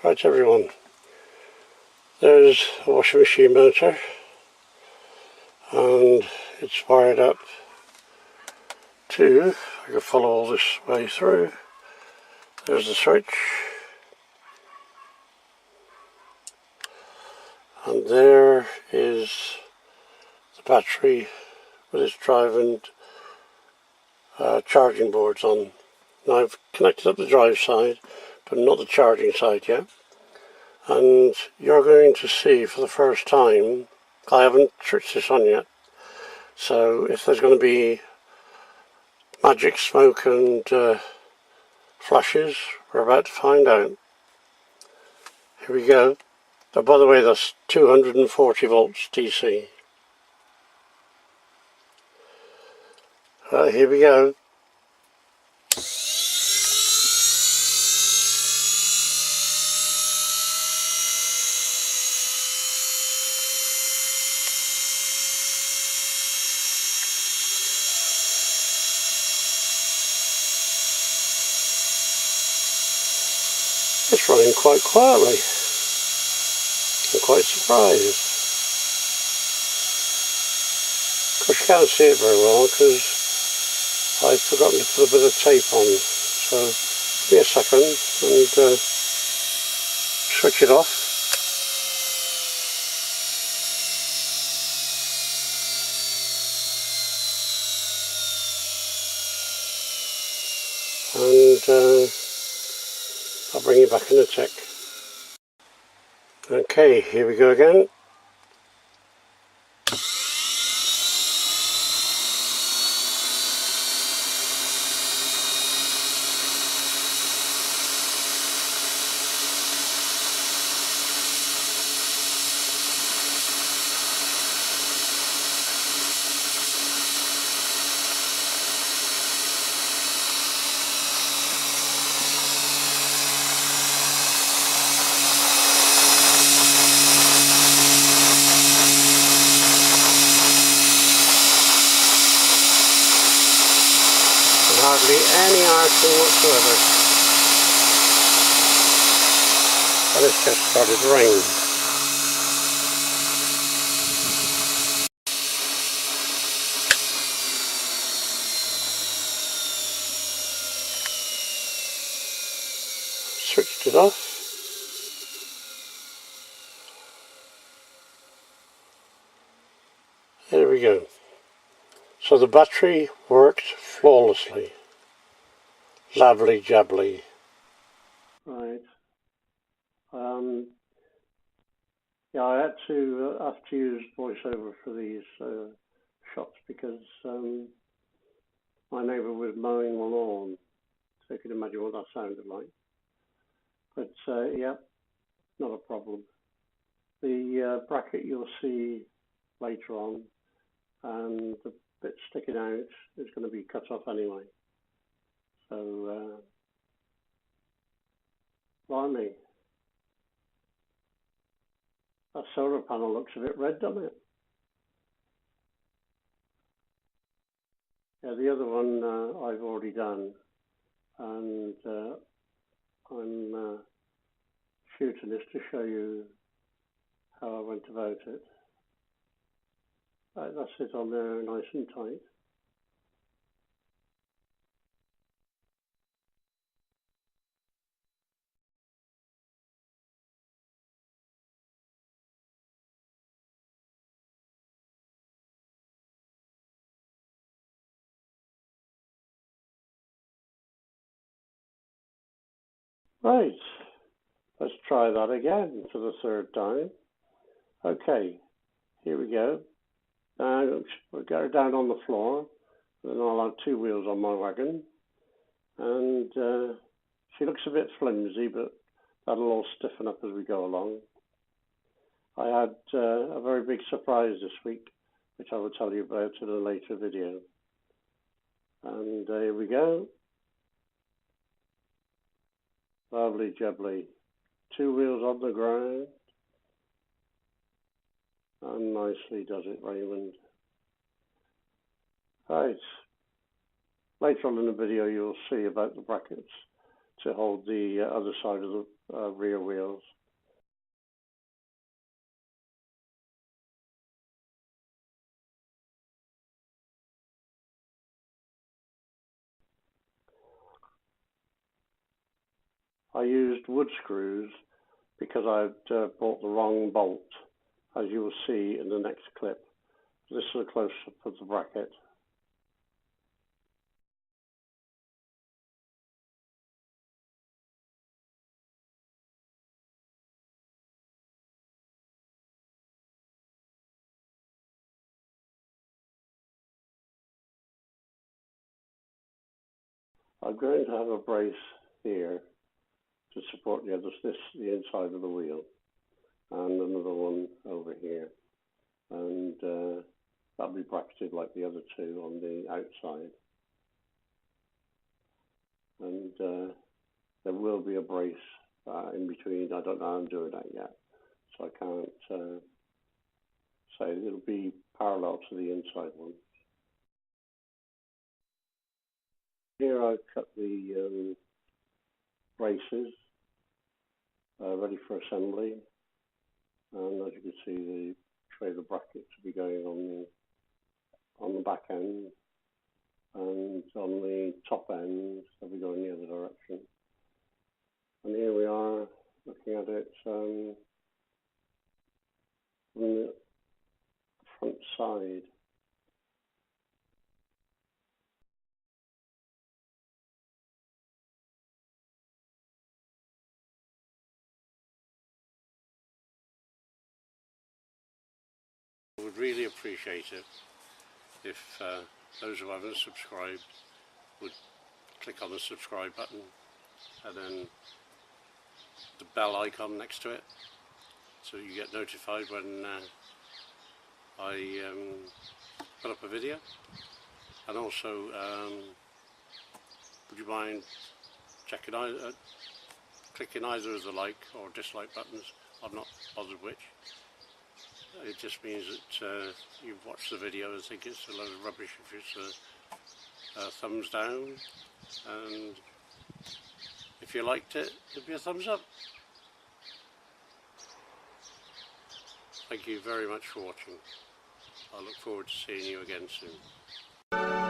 Right everyone, there's a washing machine motor and it's wired up to, I can follow all this way through, there's the switch, and there is the battery with its drive and charging boards on. Now I've connected up the drive side but not the charging side yet. And you're going to see for the first time, I haven't switched this on yet, so if there's going to be magic smoke and flashes, we're about to find out. Here we go. Oh, by the way, that's 240 volts DC. Here we go. It's running quite quietly. I'm quite surprised. Of course you can't see it very well because I've forgotten to put a bit of tape on. So give me a second and switch it off. And I'll bring you back in a tick. Okay, here we go again. Hardly any arcing whatsoever. But it's just started to rain. Switched it off. There we go. So the battery worked flawlessly. Lovely jubbly. Right. Yeah, I had to have to use voiceover for these shots because my neighbour was mowing the lawn, so you can imagine what that sounded like. But yeah, not a problem. The bracket you'll see later on, and the bit sticking out is going to be cut off anyway. So, blimey, that solar panel looks a bit red, doesn't it? Yeah, the other one I've already done, and I'm shooting this to show you how I went about it. Right, that's it on there, nice and tight. Right, let's try that again for the third time. Okay, here we go. Now we'll get her down on the floor, and then I'll have two wheels on my wagon. And she looks a bit flimsy, but That'll all stiffen up as we go along. I had a very big surprise this week, which I will tell you about in a later video. And here we go. Lovely jubbly. 2 wheels on the ground. And nicely does it, Raymond. Right. Later on in the video you'll see about the brackets to hold the other side of the rear wheels. I used wood screws because I'd bought the wrong bolt, as you will see in the next clip. This is a close-up of the bracket. I'm going to have a brace here to support the inside of the wheel, and another one over here, and that'll be bracketed like the other two on the outside. And there will be a brace in between. I don't know how I'm doing that yet, so I can't say. It'll be parallel to the inside one. Here I've cut the braces ready for assembly, and as you can see, the trailer bracket to be going on the back end, and on the top end they'll be going the other direction. And here we are looking at it from the front side. I would really appreciate it if those who haven't subscribed would click on the subscribe button and then the bell icon next to it, so you get notified when I put up a video. And also, would you mind checking clicking either of the like or dislike buttons? I'm not bothered which. It just means that you've watched the video and think it's a load of rubbish if it's a thumbs down, and if you liked it, give me a thumbs up. Thank you very much for watching. I look forward to seeing you again soon.